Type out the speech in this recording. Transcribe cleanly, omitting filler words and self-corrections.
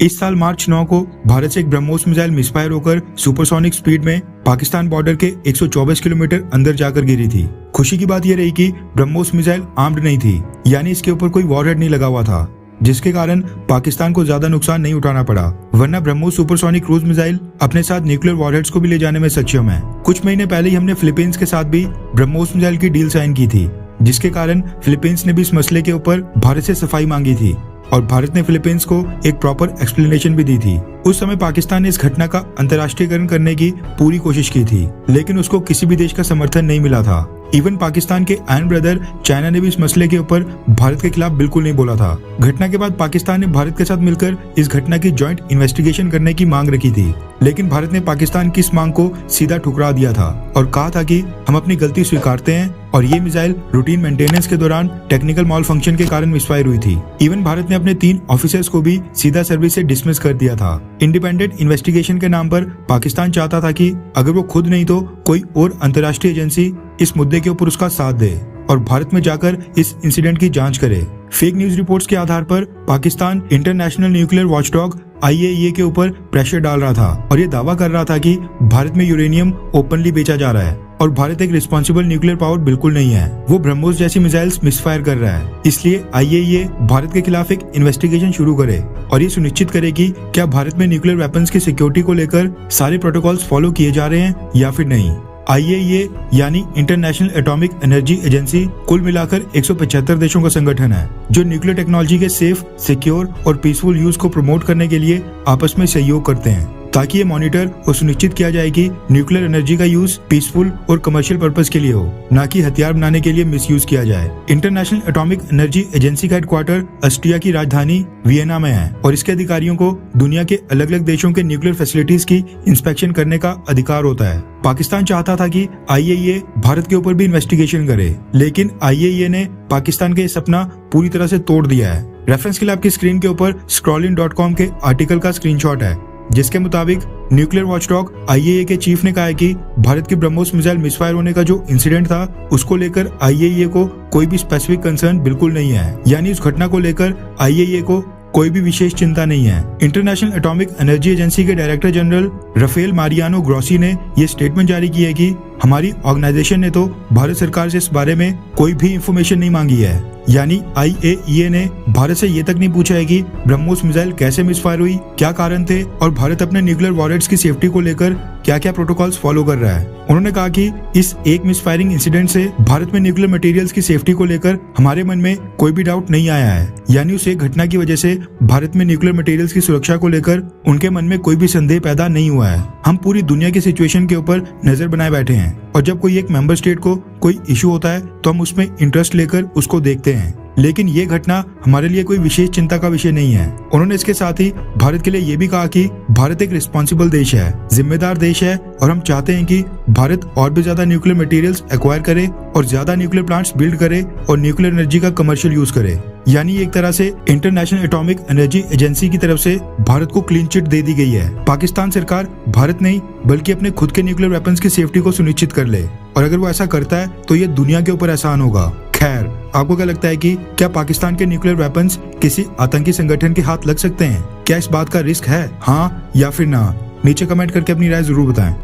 इस साल मार्च 9 को भारत से एक ब्रह्मोस मिसाइल मिसफायर होकर सुपरसोनिक स्पीड में पाकिस्तान बॉर्डर के 124 किलोमीटर अंदर जाकर गिरी थी। खुशी की बात यह रही कि ब्रह्मोस मिसाइल आर्म्ड नहीं थी, यानी इसके ऊपर कोई वॉरहेड नहीं लगा हुआ था, जिसके कारण पाकिस्तान को ज्यादा नुकसान नहीं उठाना पड़ा। वरना ब्रह्मोस सुपरसोनिक क्रूज मिसाइल अपने साथ न्यूक्लियर वॉरहेड्स को भी ले जाने में सक्षम है। कुछ महीने पहले ही हमने फिलीपींस के साथ भी ब्रह्मोस मिसाइल की डील साइन की थी, जिसके कारण फिलीपींस ने भी इस मसले के ऊपर भारत से सफाई मांगी थी और भारत ने फिलीपींस को एक प्रॉपर एक्सप्लेनेशन भी दी थी। उस समय पाकिस्तान ने इस घटना का अंतर्राष्ट्रीयकरण करने की पूरी कोशिश की थी, लेकिन उसको किसी भी देश का समर्थन नहीं मिला था। इवन पाकिस्तान के आयन ब्रदर चाइना ने भी इस मसले के ऊपर भारत के खिलाफ बिल्कुल नहीं बोला था। घटना के बाद पाकिस्तान ने भारत के साथ मिलकर इस घटना की जॉइंट इन्वेस्टिगेशन करने की मांग रखी थी, लेकिन भारत ने पाकिस्तान की इस मांग को सीधा ठुकरा दिया था और कहा था कि हम अपनी गलती स्वीकारते हैं और ये मिसाइल रूटीन मेंटेनेंस के दौरान टेक्निकल मॉल फंक्शन के कारण मिसफायर हुई थी। इवन भारत ने अपने 3 ऑफिसर्स को भी सीधा सर्विस से डिसमिस कर दिया था। इंडिपेंडेंट इन्वेस्टिगेशन के नाम पर पाकिस्तान चाहता था कि अगर वो खुद नहीं तो कोई और अंतर्राष्ट्रीय एजेंसी इस मुद्दे के ऊपर उसका साथ दे और भारत में जाकर इस इंसिडेंट की जांच करे। फेक न्यूज रिपोर्ट्स के आधार पर Pakistan international nuclear watchdog IAEA के ऊपर प्रेशर डाल रहा था और ये दावा कर रहा था कि भारत में यूरेनियम ओपनली बेचा जा रहा है और भारत एक रिस्पॉन्सिबल न्यूक्लियर पावर बिल्कुल नहीं है। वो ब्रह्मोस जैसी मिसाइल्स मिसफायर कर रहा है। इसलिए IAEA भारत के खिलाफ एक इन्वेस्टिगेशन शुरू करे और ये सुनिश्चित करे कि क्या भारत में न्यूक्लियर वेपन्स की सिक्योरिटी को लेकर सारे प्रोटोकॉल्स फॉलो किए जा रहे हैं या फिर नहीं। IAEA यानी इंटरनेशनल एटॉमिक एनर्जी एजेंसी कुल मिलाकर 175 देशों का संगठन है, जो न्यूक्लियर टेक्नोलॉजी के सेफ, सिक्योर और पीसफुल यूज को प्रमोट करने के लिए आपस में सहयोग करते हैं, ताकि ये मॉनिटर और सुनिश्चित किया जाए कि न्यूक्लियर एनर्जी का यूज पीसफुल और कमर्शियल पर्पस के लिए हो, न कि हथियार बनाने के लिए मिसयूज किया जाए। इंटरनेशनल एटॉमिक एनर्जी एजेंसी का हेडक्वार्टर ऑस्ट्रिया की राजधानी वियना में है और इसके अधिकारियों को दुनिया के अलग अलग देशों के न्यूक्लियर फैसिलिटीज की इंस्पेक्शन करने का अधिकार होता है। पाकिस्तान चाहता था कि IAEA भारत के ऊपर भी इन्वेस्टिगेशन करे, लेकिन IAEA ने पाकिस्तान के सपना पूरी तरह से तोड़ दिया है। रेफरेंस के लिए आपकी स्क्रीन के ऊपर scrollin.com के आर्टिकल का स्क्रीनशॉट है, जिसके मुताबिक न्यूक्लियर वॉचडॉग IAEA के चीफ ने कहा है कि भारत की ब्रह्मोस मिसाइल मिसफायर होने का जो इंसिडेंट था, उसको लेकर IAEA को कोई भी स्पेसिफिक कंसर्न बिल्कुल नहीं है, यानी उस घटना को लेकर IAEA को कोई भी विशेष चिंता नहीं है। इंटरनेशनल एटॉमिक एनर्जी एजेंसी के director general Rafael Mariano Grossi ने यह स्टेटमेंट जारी की है कि हमारी ऑर्गेनाइजेशन ने तो भारत सरकार से इस बारे में कोई भी इंफॉर्मेशन नहीं मांगी है, यानी IAEA ने भारत से ये तक नहीं पूछा है कि ब्रह्मोस मिसाइल कैसे मिसफायर हुई, क्या कारण थे और भारत अपने न्यूक्लियर वॉरहेड्स की सेफ्टी को लेकर क्या क्या प्रोटोकॉल्स फॉलो कर रहा है। उन्होंने कहा कि इस एक मिसफायरिंग इंसिडेंट से भारत में न्यूक्लियर मटेरियल्स की सेफ्टी को लेकर हमारे मन में कोई भी डाउट नहीं आया है, यानी उस एक घटना की वजह से भारत में न्यूक्लियर मटेरियल्स की सुरक्षा को लेकर उनके मन में कोई भी संदेह पैदा नहीं हुआ है। हम पूरी दुनिया की सिचुएशन के ऊपर नजर बनाए बैठे हैं और जब कोई एक मेंबर स्टेट को कोई इशू होता है तो हम उसमें इंटरेस्ट लेकर उसको देखते हैं, लेकिन ये घटना हमारे लिए कोई विशेष चिंता का विषय नहीं है। उन्होंने इसके साथ ही भारत के लिए ये भी कहा कि भारत एक रिस्पॉन्सिबल देश है, जिम्मेदार देश है और हम चाहते हैं कि भारत और भी ज्यादा न्यूक्लियर मटेरियल्स एक्वायर करे और ज्यादा न्यूक्लियर प्लांट्स बिल्ड करे और न्यूक्लियर एनर्जी का कमर्शियल यूज करे। यानी एक तरह से इंटरनेशनल एटॉमिक एनर्जी एजेंसी की तरफ से भारत को क्लीन चिट दे दी गई है। पाकिस्तान सरकार भारत नहीं बल्कि अपने खुद के न्यूक्लियर वेपन्स की सेफ्टी को सुनिश्चित कर ले, और अगर वो ऐसा करता है तो ये दुनिया के ऊपर एहसान होगा। खैर, आपको क्या लगता है कि क्या पाकिस्तान के न्यूक्लियर वेपन्स किसी आतंकी संगठन के हाथ लग सकते हैं? क्या इस बात का रिस्क है, हाँ या फिर ना? नीचे कमेंट करके अपनी राय जरूर बताएं।